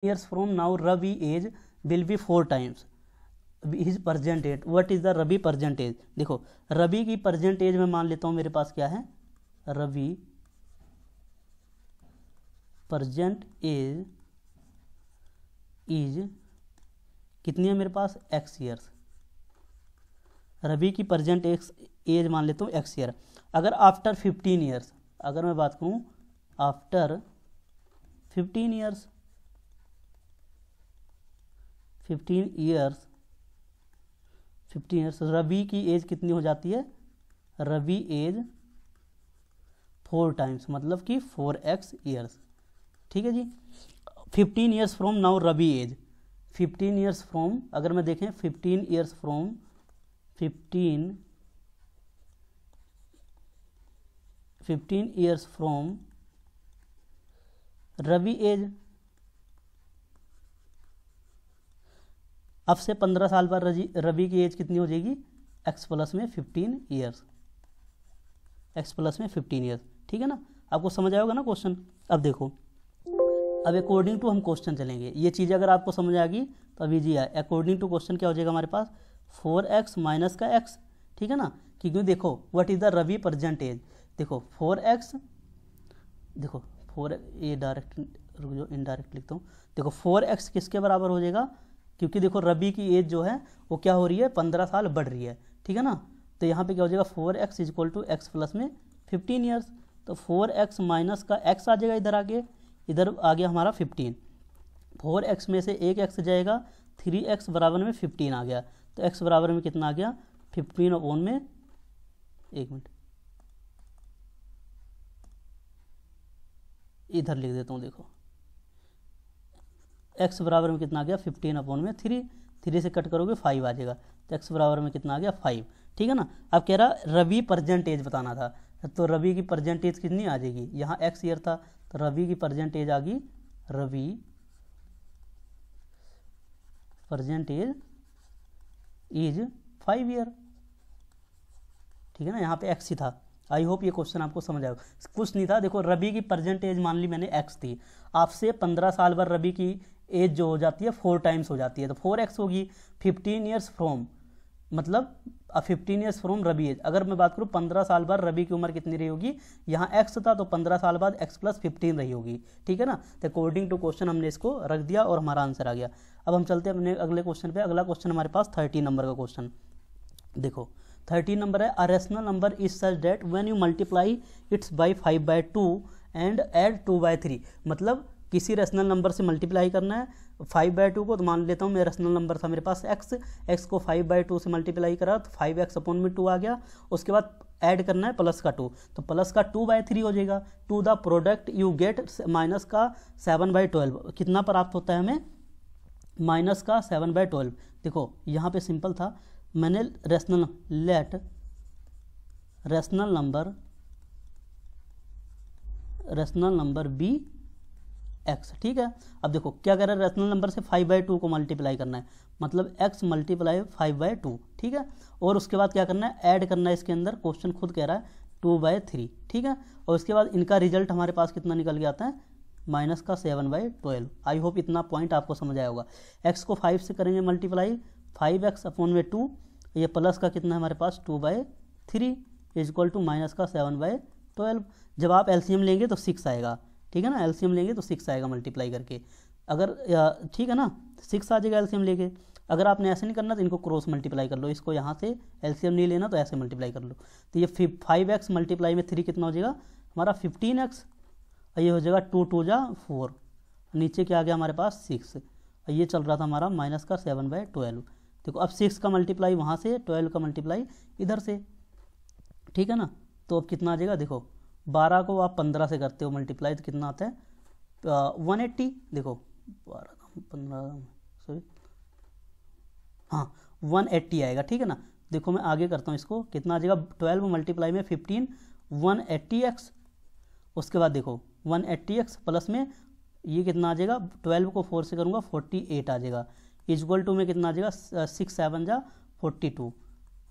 years from now Ravi age will be 4 times his present age. What is the Ravi present age? देखो रवि की present age में मान लेता हूँ मेरे पास क्या है, रवि present age इज कितनी है मेरे पास, x ईयर्स। रवि की present एज मान लेता हूँ x ईयर। अगर आफ्टर 15 ईयर्स, अगर मैं बात करूँ आफ्टर 15 ईयर्स, 15 ईयर्स रवि की एज कितनी हो जाती है, रवि एज 4 टाइम्स, मतलब कि 4x ईयर्स। ठीक है जी। 15 years from now Ravi age, 15 years from, अगर मैं देखें 15 years from, 15 years from Ravi age, अब से 15 साल बाद रवि की एज कितनी हो जाएगी, x प्लस में 15 ईयर्स, x प्लस में 15 ईयर्स। ठीक है ना, आपको समझ आएगा ना क्वेश्चन। अब देखो, अब अकॉर्डिंग टू हम क्वेश्चन चलेंगे, ये चीज़ अगर आपको समझ आ गई तो अभी जी है। अकॉर्डिंग टू क्वेश्चन क्या हो जाएगा हमारे पास, 4x माइनस का x। ठीक है ना, क्योंकि देखो what is the Ravi present age, देखो 4x, देखो 4, ये डायरेक्ट रुक जाओ, इनडायरेक्ट लिखता हूँ। देखो 4x किसके बराबर हो जाएगा, क्योंकि देखो रवि की एज जो है वो क्या हो रही है, 15 साल बढ़ रही है। ठीक है ना, तो यहाँ पे क्या हो जाएगा 4x is equal to X plus में 15 ईयर्स। तो 4x माइनस का x आ जाएगा इधर आगे, इधर आ गया हमारा 15, 4x में से एक x जाएगा, 3x बराबर में 15 आ गया। तो x बराबर में कितना आ गया, 15 अपॉन में, एक मिनट इधर लिख देता हूँ। देखो x बराबर में कितना आ गया, 15 अपॉन में 3, 3 से कट करोगे 5 आ जाएगा। तो x बराबर में कितना आ गया, 5। ठीक है ना, अब कह रहा रवि प्रेजेंट एज बताना था, तो रवि की प्रेजेंट एज कितनी आ जाएगी, यहाँ x ईयर था तो रवि की प्रेजेंट एज आ गई, Ravi present age is 5 year. ठीक है ना, यहाँ पे x ही था। आई होप ये क्वेश्चन आपको समझ आएगा, कुछ नहीं था। देखो रवि की प्रेजेंट एज मान ली मैंने x थी, आपसे 15 साल बाद रवि की एज जो हो जाती है 4 टाइम्स हो जाती है, तो 4x होगी। 15 ईयर्स फ्रॉम, मतलब 15 ईयर्स फ्रॉम रवि एज, अगर मैं बात करूँ 15 साल बाद रवि की उम्र कितनी रही होगी, यहाँ x था तो 15 साल बाद x प्लस 15 रही होगी। ठीक है ना, तो अकॉर्डिंग टू क्वेश्चन हमने इसको रख दिया और हमारा आंसर आ गया। अब हम चलते हैं अपने अगले क्वेश्चन पे। अगला क्वेश्चन हमारे पास 13 नंबर का क्वेश्चन। देखो 13 नंबर है, a rational number is such that when you multiply its by 5/2 and add 2/3, मतलब किसी रेशनल नंबर से मल्टीप्लाई करना है 5/2 को, तो मान लेता हूँ मेरा रेशनल नंबर था मेरे पास x को 5/2 से मल्टीप्लाई करा तो 5x अपॉन में 2 आ गया। उसके बाद ऐड करना है प्लस का 2, तो प्लस का 2/3 हो जाएगा। To the product you get minus का 7/12, कितना प्राप्त होता है हमें, माइनस का 7/12। देखो यहाँ पे सिंपल था, मैंने रेशनल नंबर बी x। ठीक है, अब देखो क्या कह रहा है, रेशनल नंबर से 5/2 को मल्टीप्लाई करना है, मतलब x मल्टीप्लाई 5/2। ठीक है, और उसके बाद क्या करना है, ऐड करना है इसके अंदर, क्वेश्चन खुद कह रहा है 2/3। ठीक है, और उसके बाद इनका रिजल्ट हमारे पास कितना निकल के आता है, माइनस का 7/12। आई होप इतना पॉइंट आपको समझ आया होगा। x को 5 से करेंगे मल्टीप्लाई, 5x अपॉन में 2, ये प्लस का कितना है हमारे पास 2/3 इज इक्वल टू माइनस का 7/12। जब आप एलसीएम लेंगे तो 6 आएगा। ठीक है ना, एलसीएम लेंगे तो 6 आएगा मल्टीप्लाई करके, अगर ठीक है ना 6 आ जाएगा एलसीएम लेके। अगर आपने ऐसे नहीं करना तो इनको क्रॉस मल्टीप्लाई कर लो, इसको यहाँ से एलसीएम नहीं लेना तो ऐसे मल्टीप्लाई कर लो। तो ये 5x मल्टीप्लाई में 3 कितना हो जाएगा हमारा 15x, और ये हो जाएगा 2 2 जा 4, नीचे क्या आ गया हमारे पास 6, और ये चल रहा था हमारा माइनस का 7/12। देखो अब 6 का मल्टीप्लाई वहाँ से, 12 का मल्टीप्लाई इधर से। ठीक है ना, तो अब कितना आ जाएगा, देखो 12 को आप 15 से करते हो मल्टीप्लाई तो कितना आता है 180। देखो 12 15 सॉरी हाँ 180 आएगा। ठीक है ना, देखो मैं आगे करता हूँ इसको, कितना आ जाएगा 12 मल्टीप्लाई में 15 180x, उसके बाद देखो 180x प्लस में ये कितना आ जाएगा, 12 को 4 से करूँगा 48 आ जाएगा, इक्वल टू में कितना आ जाएगा 6 7 जा 42,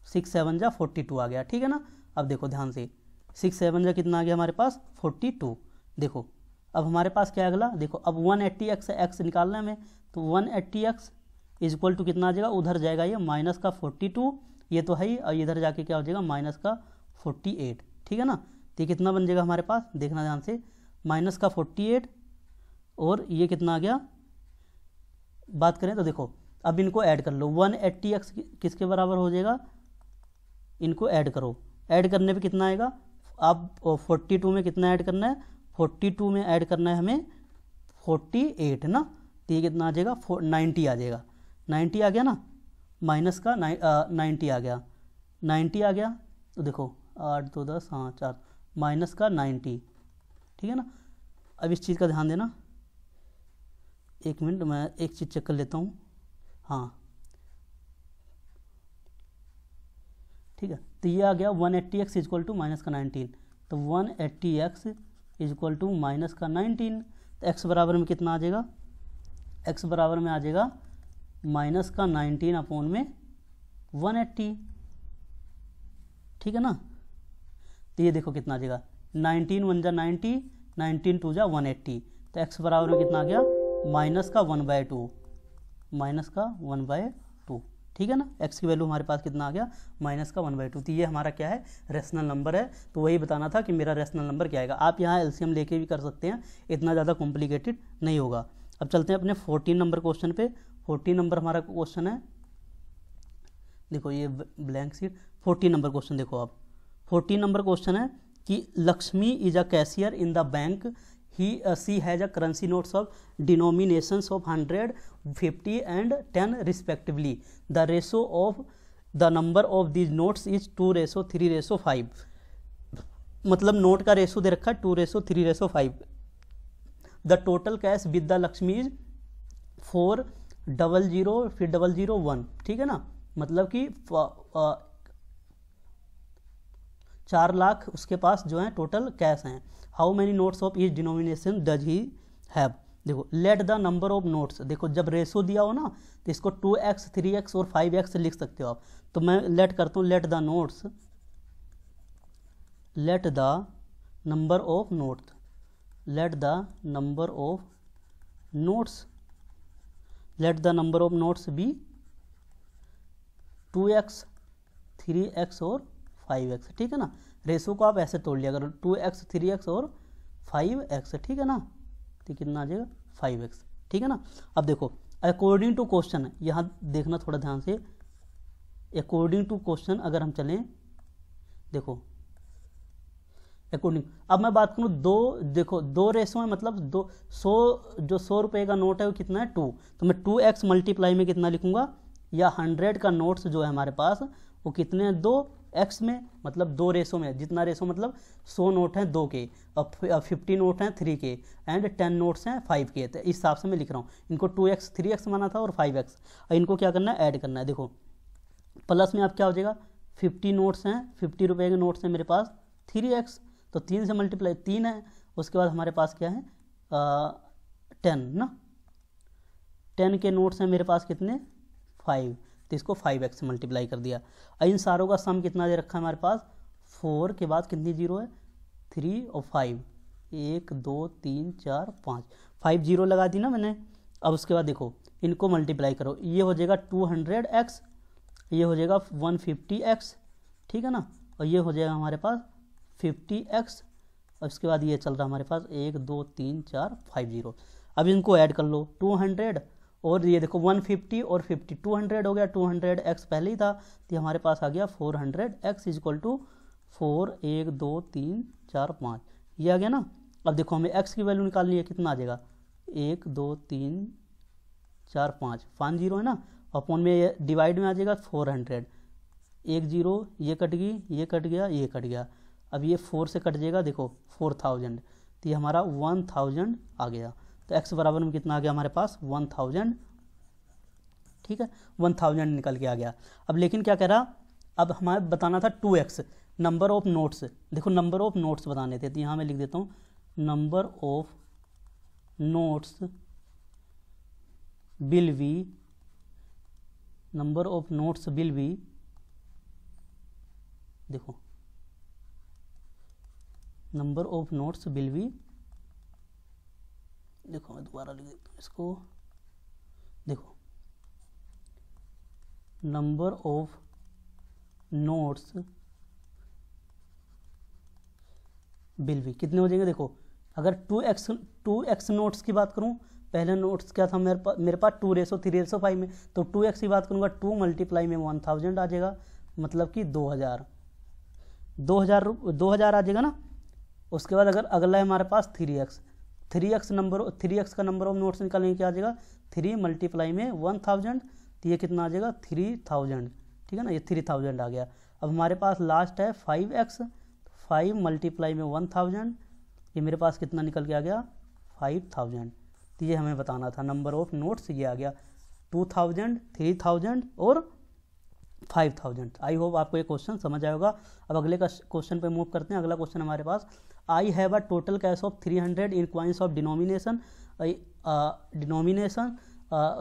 6 7 जा 42 आ गया। ठीक है ना, अब देखो ध्यान से 6 7 जा कितना आ गया हमारे पास 42। देखो अब हमारे पास क्या है अगला, देखो अब 180x एक्स निकालना है हमें, तो 180x इज इक्वल टू कितना आ जाएगा, उधर जाएगा ये माइनस का 42, ये तो है ही, और इधर जाके क्या हो जाएगा माइनस का 48, ठीक है ना। तो ये कितना बन जाएगा हमारे पास, देखना ध्यान से, माइनस का 48 और ये कितना आ गया, बात करें तो देखो अब इनको ऐड कर लो, 180x किसके बराबर हो जाएगा, इनको ऐड करो, ऐड करने पे कितना आएगा, अब 42 में कितना ऐड करना है, 42 में ऐड करना है हमें 48 ना, तो ये कितना आ जाएगा 90 आ जाएगा, 90 आ गया ना, माइनस का 90 आ गया, 90 आ गया, तो देखो 8 2 10 हाँ 4 माइनस का 90, ठीक है ना। अब इस चीज़ का ध्यान देना, एक मिनट मैं एक चीज़ चेक कर लेता हूँ, हाँ ठीक है, तो ये आ गया 180x is equal to minus का 19, तो 180x is equal to minus का 19, तो x बराबर में कितना आ जाएगा, x बराबर में आ जाएगा माइनस का 19 अपॉन में 180, ठीक है ना। तो ये देखो कितना आ जाएगा, 19 1 जा 90, 19 2 जा 180, तो x बराबर में कितना आ गया माइनस का 1/2, माइनस का 1/2, ठीक है ना। x की वैल्यू हमारे पास कितना आ गया, माइनस का 1/2, तो ये हमारा क्या है, रेशनल नंबर है। तो वही बताना था कि मेरा रेशनल नंबर क्या आएगा। आप यहाँ एलसीएम लेके भी कर सकते हैं, इतना ज़्यादा कॉम्प्लिकेटेड नहीं होगा। अब चलते हैं अपने 14 नंबर क्वेश्चन पे। 14 नंबर हमारा क्वेश्चन है, देखो ये ब्लैंक शीट, 14 नंबर क्वेश्चन देखो आप, 14 नंबर क्वेश्चन है कि Lakshmi is a cashier in the bank, she has a currency notes of denominations of 100, 50 and 10 respectively. The ratio of the number of these notes is 2:3:5. मतलब note का ratio दे रखा है 2:3:5. The total cash with the Lakshmi is 400 फिर 001, ठीक है ना, मतलब कि 4 लाख उसके पास जो है टोटल कैश हैं। How many notes of each denomination does he have, देखो let the number of notes, देखो जब रेशो दिया हो ना तो इसको 2x 3x और 5x लिख सकते हो आप। तो मैं लेट करता हूँ, let the notes, let the number of notes, let the number of notes, let the number of notes be 2x 3x और 5x, ठीक है ना। रेशो को आप ऐसे तोड़ लिया करो, 2x 3x और 5x, ठीक है ना, तो कितना आ जाएगा 5x, ठीक है ना। अब देखो अकॉर्डिंग टू क्वेश्चन, यहाँ देखना थोड़ा ध्यान से, अकॉर्डिंग टू क्वेश्चन अगर हम चलें, देखो अकॉर्डिंग, अब मैं बात करूँ देखो दो रेशो है, मतलब 100 जो 100 रुपये का नोट है वो कितना है 2, तो मैं 2x मल्टीप्लाई में कितना लिखूंगा, या 100 का नोट्स जो है हमारे पास वो कितने हैं 2x में, मतलब 2 रेशो में, जितना रेशो मतलब 100 नोट हैं 2 के, और 50 नोट हैं 3 के, एंड 10 नोट्स हैं 5 के। तो इस हिसाब से मैं लिख रहा हूँ, इनको 2x 3x माना था और 5x, और इनको क्या करना है, ऐड करना है। देखो प्लस में आप क्या हो जाएगा, 50 नोट्स हैं, 50 रुपये के नोट्स हैं मेरे पास 3x, तो 3 से मल्टीप्लाई 3 है, उसके बाद हमारे पास क्या है 10 ना, 10 के नोट्स हैं मेरे पास कितने 5, तो इसको 5x से मल्टीप्लाई कर दिया। इन सारों का सम कितना दे रखा है हमारे पास, 4 के बाद कितनी जीरो है 3 और 5, 1 2 3 4 5, 5 जीरो लगा दी ना मैंने। अब उसके बाद देखो इनको मल्टीप्लाई करो, ये हो जाएगा 200x, ये हो जाएगा 150x, ठीक है ना, और ये हो जाएगा हमारे पास 50x, और उसके बाद ये चल रहा है हमारे पास 1 2 3 4 5 जीरो। अब इनको ऐड कर लो, 200 और ये देखो 150 और 50, 200 हो गया, 200x पहले ही था, तो हमारे पास आ गया 400x इज इक्वल टू 4 1 2 3 4 5, ये आ गया ना। अब देखो हमें x की वैल्यू निकालनी है, कितना आ जाएगा 1 2 3 4 5, 5 जीरो है ना, अपॉन में ये डिवाइड में आ जाएगा 400, 1 जीरो ये कट गई, ये कट गया, ये कट गया, अब ये 4 से कट जाएगा, देखो 4000, तो ये हमारा 1000 आ गया। तो x बराबर में कितना आ गया हमारे पास 1000, ठीक है, 1000 निकल के आ गया। अब लेकिन क्या कह रहा, अब हमारे बताना था 2x नंबर ऑफ नोट्स, देखो नंबर ऑफ नोट्स बताने थे, तो यहाँ मैं लिख देता हूँ number of notes will be, number of notes will be, देखो number of notes will be देखो मैं दोबारा लिख देता हूँ इसको। देखो number of notes will be कितने हो जाएंगे। देखो अगर 2x नोट्स की बात करूं, पहले नोट्स क्या था मेरे पास 2:3:5 में, तो 2x की बात करूंगा 2 मल्टीप्लाई में 1000 आ जाएगा, मतलब कि 2000 आ जाएगा ना। उसके बाद अगर अगला है हमारे पास 3x का नंबर ऑफ नोट्स निकालेंगे, क्या आ जाएगा 3 मल्टीप्लाई में 1000, तो ये कितना आ जाएगा 3000, ठीक है ना, ये 3000 आ गया। अब हमारे पास लास्ट है 5x, 5 मल्टीप्लाई में 1000, ये मेरे पास कितना निकल के आ गया 5000। तो ये हमें बताना था नंबर ऑफ नोट्स, ये आ गया 2000, 3000 और 5000। आई होप आपको ये क्वेश्चन समझ आएगा। अब अगले का क्वेश्चन पे मूव करते हैं। अगला क्वेश्चन हमारे पास, I have a total cash of 300 in coins of denomination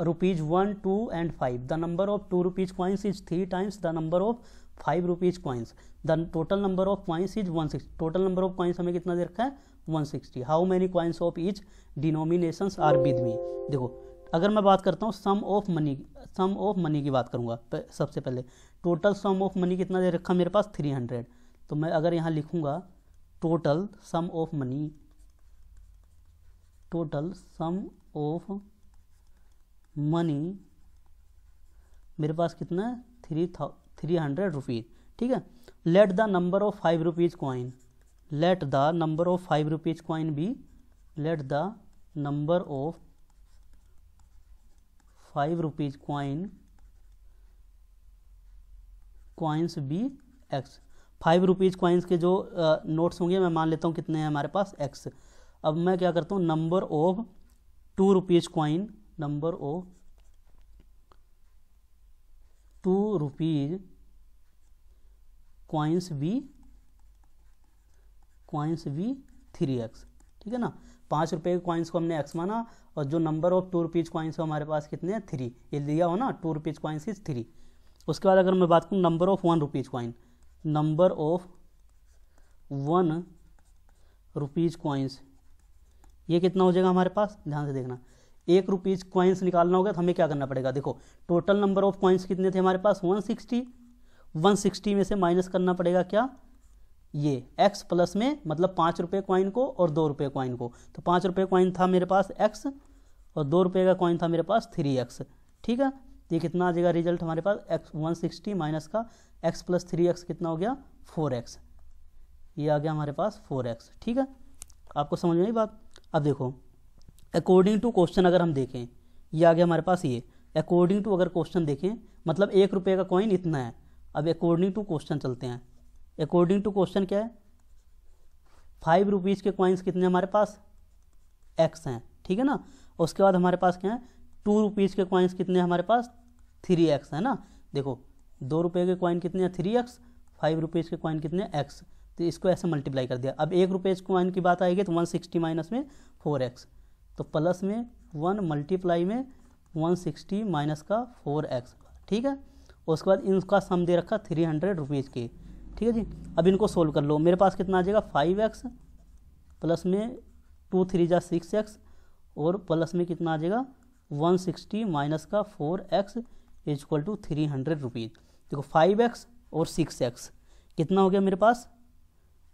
rupees 1, 2 and 5. The number of 2 rupees coins is 3 times the number of 5 rupees coins. The total number of coins is 160. Total number of coins हमें कितना दे रखा है 160. How many coins of each denominations are with me? देखो अगर मैं बात करता हूँ सम ऑफ मनी की बात करूँगा, सबसे पहले टोटल सम ऑफ मनी कितना दे रखा मेरे पास 300। तो मैं अगर यहाँ लिखूँगा टोटल सम ऑफ मनी मेरे पास कितना है 300 रुपीज़, ठीक है। Let the number of 5 rupees coin, let the number of 5 rupees coin be, let the number of 5 rupees coins be X. 5 rupees coins के जो नोट्स होंगे मैं मान लेता हूँ कितने हैं हमारे पास एक्स। अब मैं क्या करता हूँ number of 2 rupees coin, number of 2 rupees coins be 3x, ठीक है ना। 5 रुपये के कॉइन्स को हमने x माना और जो नंबर ऑफ 2 रुपीज़ कॉइन्स हमारे पास कितने हैं 3, ये दिया हो ना 2 रुपीज़ कॉइन्स इज 3। उसके बाद अगर मैं बात करूँ number of 1 rupees coin, number of 1 rupees coins, ये कितना हो जाएगा हमारे पास, ध्यान से देखना। 1 रुपीज़ कॉइन्स निकालना होगा तो हमें क्या करना पड़ेगा, देखो टोटल नंबर ऑफ कॉइन्स कितने थे हमारे पास 160 में से माइनस करना पड़ेगा क्या, ये x प्लस में, मतलब 5 रुपये कॉइन को और 2 रुपये कॉइन को। तो 5 रुपये कॉइन था मेरे पास x और 2 रुपये का कॉइन था मेरे पास 3x, ठीक है। ये कितना आ जाएगा रिजल्ट हमारे पास x 160 माइनस का x प्लस 3x कितना हो गया 4x, ये आ गया हमारे पास 4x, ठीक है। आपको समझ में आई बात। अब देखो अकॉर्डिंग टू क्वेश्चन अगर हम देखें, ये आ गया हमारे पास, ये अकॉर्डिंग टू अगर क्वेश्चन देखें मतलब 1 रुपये का कॉइन इतना है। अब अकॉर्डिंग टू क्वेश्चन चलते हैं। अकॉर्डिंग टू क्वेश्चन क्या है, 5 रुपीज़ के कॉइन्स कितने हमारे पास x हैं, ठीक है ना। उसके बाद हमारे पास क्या है 2 रुपीज़ के कॉइन्स कितने हमारे पास 3x है ना। देखो 2 रुपये के कॉइन कितने हैं 3x, 5 रुपीज़ के कॉइन कितने x, तो इसको ऐसे मल्टीप्लाई कर दिया। अब 1 रुपये कॉइन की बात आएगी तो 160 माइनस में 4x, तो प्लस में 1 मल्टीप्लाई में 160 माइनस का 4x, ठीक है। उसके बाद इनका सम दे रखा 300 रुपीज़ के, ठीक है जी। अब इनको सोल्व कर लो, मेरे पास कितना आ जाएगा 5x प्लस में 2 3 जा 6x और प्लस में कितना आ जाएगा 160 माइनस का 4x इक्वल टू 300 रुपीज़। देखो 5x और 6x कितना हो गया मेरे पास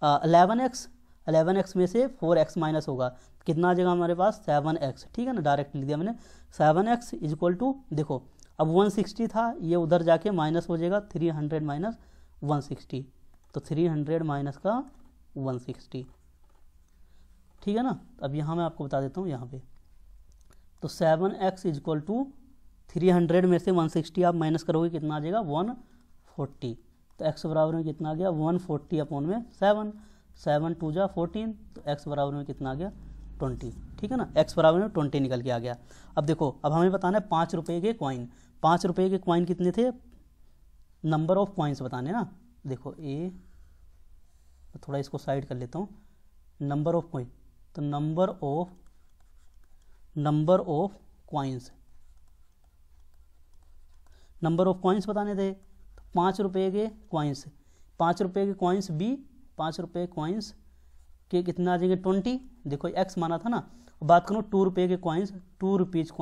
11x में से 4x माइनस होगा, कितना आ जाएगा हमारे पास 7x, ठीक है ना। डायरेक्ट लिख दिया मैंने 7x इक्वल टू, देखो अब 160 था ये उधर जाके माइनस हो जाएगा 300 माइनस 160, तो 300 माइनस का 160, ठीक है ना। अब यहाँ मैं आपको बता देता हूँ यहाँ पे, तो 7x इक्वल टू 300 में से 160 आप माइनस करोगे कितना आ जाएगा 140, तो x बराबर में कितना आ गया 140 अपॉन में 7 2 जा 14, तो x बराबर में कितना आ गया 20, ठीक है ना। x बराबर में 20 निकल के आ गया। अब देखो अब हमें बताना है 5 रुपये के कॉइन, 5 रुपये के कॉइन कितने थे, नंबर ऑफ कॉइन्स बताने ना। देखो थोड़ा इसको साइड कर लेता हूँ, नंबर ऑफ कॉइन, तो number of coins, number of coins बताने थे। तो 5 रुपये के कॉइन्स, 5 रुपये के कॉइन्स बी, 5 रुपये कॉइन्स के कितना आ जाएंगे 20, देखो x माना था ना, बात करूँ 2 रुपये के coins, 2 rupees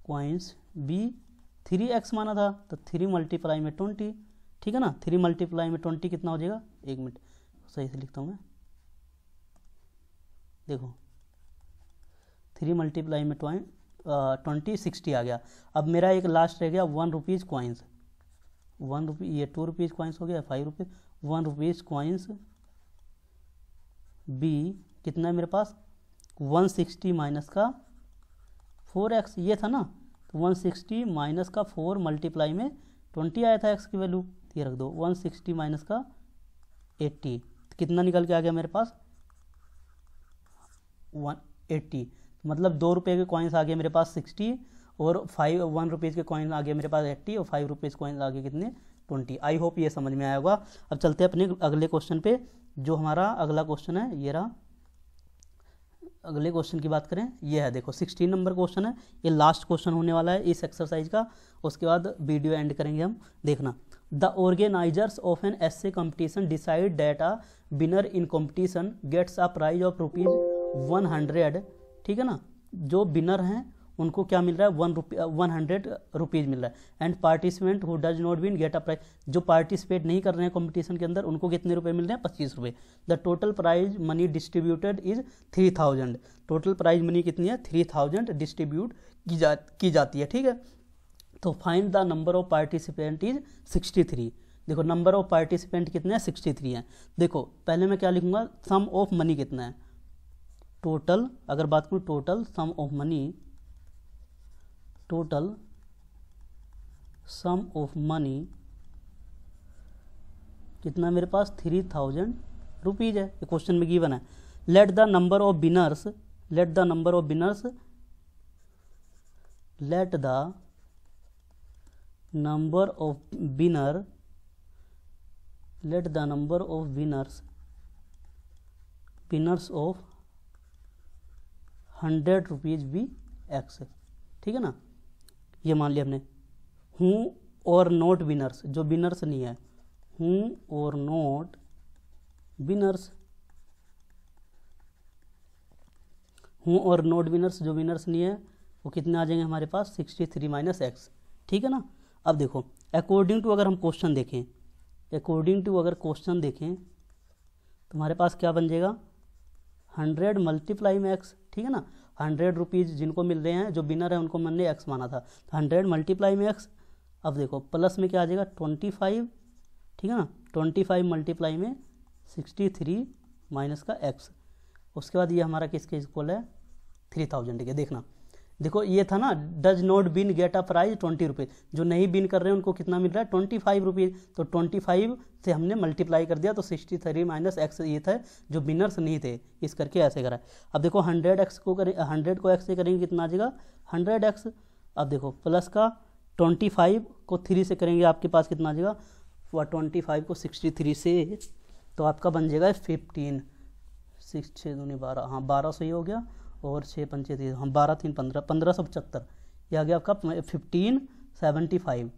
coins be 3x माना था, तो 3 मल्टीप्लाई में 20, ठीक है ना। 3 मल्टीप्लाई में 20 कितना हो जाएगा, 1 मिनट सही से लिखता हूँ मैं, देखो 3 मल्टीप्लाई में 20 60 आ गया। अब मेरा एक लास्ट रह गया 1 रुपीज़ कॉइन्स, 1 रुपये, ये 2 रुपीज़ कॉइन्स हो गया, 5 रुपये, 1 रुपीज़ कॉइन्स बी कितना है मेरे पास 160 माइनस का 4x, ये था ना, तो 160 माइनस का 4 मल्टीप्लाई में 20 आया था x की वैल्यू, ये रख दो 160 माइनस का 80, कितना निकल के आ गया मेरे पास 180, मतलब 2 रुपये के कॉइन्स आ गए मेरे पास 60 और 1 रुपीज़ के कॉइन आ गए मेरे पास 80 और 5 रुपीज़ कॉइन आ गए कितने 20। आई होप ये समझ में आया होगा। अब चलते हैं अपने अगले क्वेश्चन पे, जो हमारा अगला क्वेश्चन है ये रहा। अगले क्वेश्चन की बात करें, ये है देखो 16 नंबर क्वेश्चन है, ये लास्ट क्वेश्चन होने वाला है इस एक्सरसाइज का, उसके बाद वीडियो एंड करेंगे हम। देखना, the organisers of an essay competition decide that a winner in competition gets a prize of ₹100, ठीक है ना। जो विनर हैं उनको क्या मिल रहा है 100 रुपीज़ मिल रहा है, and participant who does not win get a prize, जो पार्टिसिपेट नहीं कर रहे हैं कंपटीशन के अंदर उनको कितने रुपए मिल रहे हैं 25 रुपये। The total prize money distributed is 3000, total prize money कितनी है 3000 डिस्ट्रीब्यूट की जाती है, ठीक है। तो find the number of participant is 63। देखो नंबर ऑफ पार्टिसिपेंट कितने हैं 63 हैं। देखो पहले मैं क्या लिखूंगा, सम ऑफ मनी कितना है, टोटल, अगर बात करूँ total sum of money, total sum of money कितना मेरे पास 3000 रुपीज़ है, ये क्वेश्चन में गिवन है। Let the number of winners, let the number of winners, let the number of winner, let the number of winners, winners of 100 rupees be X, ठीक है ना। ये मान लिया हमने। हूँ और नॉट विनर्स, जो विनर्स नहीं है, हूँ और नॉट विनर्स, हूँ और नॉट विनर्स, जो विनर्स नहीं है वो कितने आ जाएंगे हमारे पास 63 माइनस एक्स, ठीक है ना। अब देखो अकॉर्डिंग टू अगर हम क्वेश्चन देखें, अकॉर्डिंग टू अगर क्वेश्चन देखें तो हमारे पास क्या बन जाएगा 100 मल्टीप्लाई में एक्स, ठीक है ना। 100 रुपीज़ जिनको मिल रहे हैं, जो विनर है उनको मैंने एक्स माना था, 100 मल्टीप्लाई में एक्स। अब देखो प्लस में क्या आ जाएगा 25, ठीक है ना, 25 मल्टीप्लाई में 63 माइनस का एक्स, उसके बाद ये हमारा किसके इक्वल है 3000, ठीक है। देखना, देखो ये था ना, does not been get a prize 20 rupees, जो नहीं बिन कर रहे हैं उनको कितना मिल रहा है 25 रुपीज़, तो 25 से हमने मल्टीप्लाई कर दिया, तो 63 माइनस एक्स ये था जो विनर्स नहीं थे, इस करके ऐसे करा। अब देखो 100 को करें, 100 को एक्स से करेंगे कितना आ जाएगा 100x। अब देखो प्लस का 25 को 3 से करेंगे आपके पास कितना आ जाएगा, वह 25 को 63 से, तो आपका बन जाएगा 15, 6 6 दूनी 12, हाँ 12 सही हो गया, और 6 5 30, हम 12 3 15, 1575, ये आ गया आपका 1575,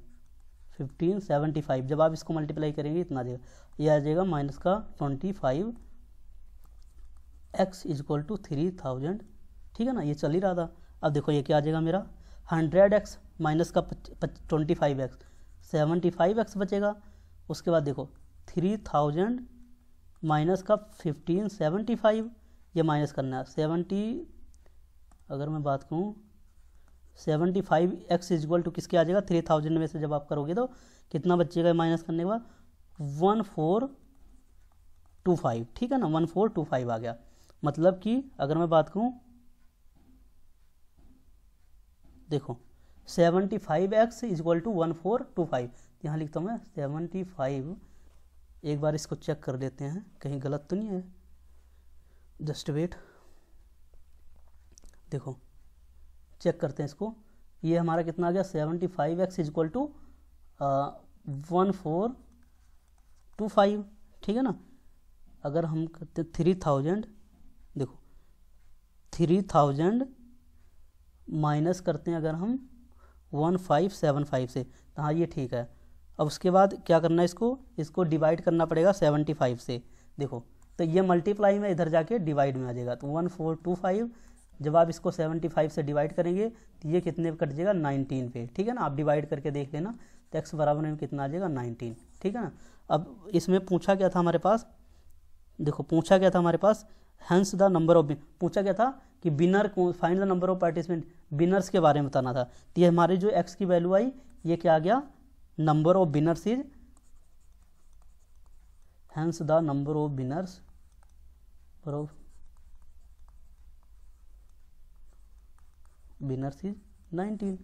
1575। जब आप इसको मल्टीप्लाई करेंगे इतना आ जाएगा, ये आ जाएगा माइनस का 25 x इजक्वल टू 3000, ठीक है ना, ये चल ही रहा था। अब देखो ये क्या आ जाएगा मेरा 100x माइनस का 25x, 75x बचेगा। उसके बाद देखो 3000 माइनस का 1575, ये माइनस करना है 70, अगर मैं बात करूँ 75x इजक्वल टू किसके आ जाएगा 3000 में से जब आप करोगे तो कितना बचेगा माइनस करने के बाद 1425, ठीक है ना, 1425 आ गया। मतलब कि अगर मैं बात करूँ देखो 75x इजक्वल टू 1425, यहाँ लिखता हूँ मैं 75, एक बार इसको चेक कर लेते हैं कहीं गलत तो नहीं है, जस्ट वेट, देखो चेक करते हैं इसको, ये हमारा कितना आ गया 75x इजक्वल टू 1425, ठीक है ना। अगर हम करते हैं 3000, देखो 3000 माइनस करते हैं अगर हम 1575 से, तो हाँ ये ठीक है। अब उसके बाद क्या करना है, इसको डिवाइड करना पड़ेगा 75 से। देखो तो ये मल्टीप्लाई में इधर जाके डिवाइड में आ जाएगा, तो 1425। जब आप इसको 75 से डिवाइड करेंगे तो ये कितने पे कट जाएगा, 19 पे, ठीक है ना। आप डिवाइड करके देख लेना, तो x बराबर में कितना आ जाएगा, 19, ठीक है ना। अब इसमें पूछा क्या था हमारे पास, देखो पूछा क्या था हमारे पास, हेंस द नंबर ऑफ, पूछा क्या था कि विनर को find the number of participant, winners के बारे में बताना था। तो ये हमारी जो x की वैल्यू आई, ये क्या आ गया, number of winners is, hence the number of winners is 19,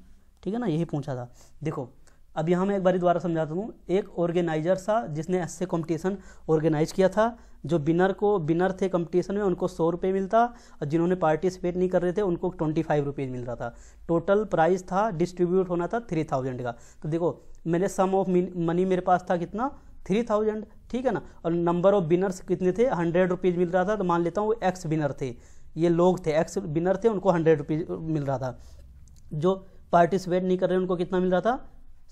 ठीक है ना, यही पूछा था। देखो अब यहाँ मैं एक बार दोबारा समझाता हूँ। एक ऑर्गेनाइजर था जिसने ऐसे कंपटीशन ऑर्गेनाइज किया था, जो विनर थे कंपटीशन में उनको 100 रुपये मिलता, और जिन्होंने पार्टिसिपेट नहीं कर रहे थे उनको 25 रुपीज़ मिल रहा था। टोटल प्राइस था, डिस्ट्रीब्यूट होना था 3000 का। तो देखो मेरे सम ऑफ मनी मेरे पास था कितना, 3000, ठीक है ना। और नंबर ऑफ विनर्स कितने थे, 100 रुपीज़ मिल रहा था। तो मान लेता हूँ वो एक्स विनर थे, ये लोग थे एक्स विनर थे, उनको 100 रुपीज़ मिल रहा था। जो पार्टिसिपेट नहीं कर रहे उनको कितना मिल रहा था,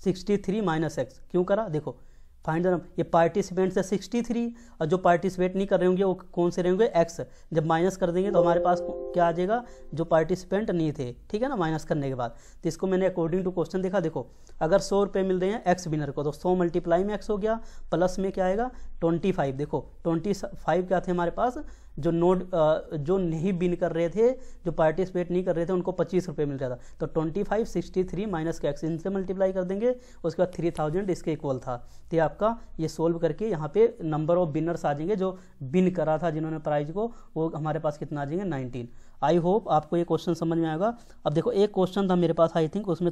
63 माइनस एक्स। क्यों करा, देखो फाइंड द, ये पार्टिसिपेंट से 63, और जो पार्टिसिपेट नहीं कर रहे होंगे वो कौन से रहेंगे, एक्स। जब माइनस कर देंगे तो हमारे पास क्या आ जाएगा, जो पार्टिसिपेंट नहीं थे, ठीक है ना, माइनस करने के बाद। तो इसको मैंने अकॉर्डिंग टू क्वेश्चन देखा, देखो अगर 100 रुपये मिल रहे हैं एक्स विनर को, तो 100 मल्टीप्लाई में एक्स हो गया, प्लस में क्या आएगा 25। देखो 25 क्या थे हमारे पास, जो नहीं विन कर रहे थे, जो पार्टिसिपेट नहीं कर रहे थे, उनको 25 रुपये मिल रहा था। तो 25 63 माइनस का एक्स, इनसे मल्टीप्लाई कर देंगे, उसके बाद 3000 इसके इक्वल था। तो आपका ये सोल्व करके यहाँ पे नंबर ऑफ विनर्स आ जाएंगे, जो विन करा था जिन्होंने प्राइज को, वो हमारे पास कितना आ जाएंगे, 19। आई होप आपको ये क्वेश्चन समझ में आएगा। अब देखो एक क्वेश्चन था मेरे पास, आई थिंक उसमें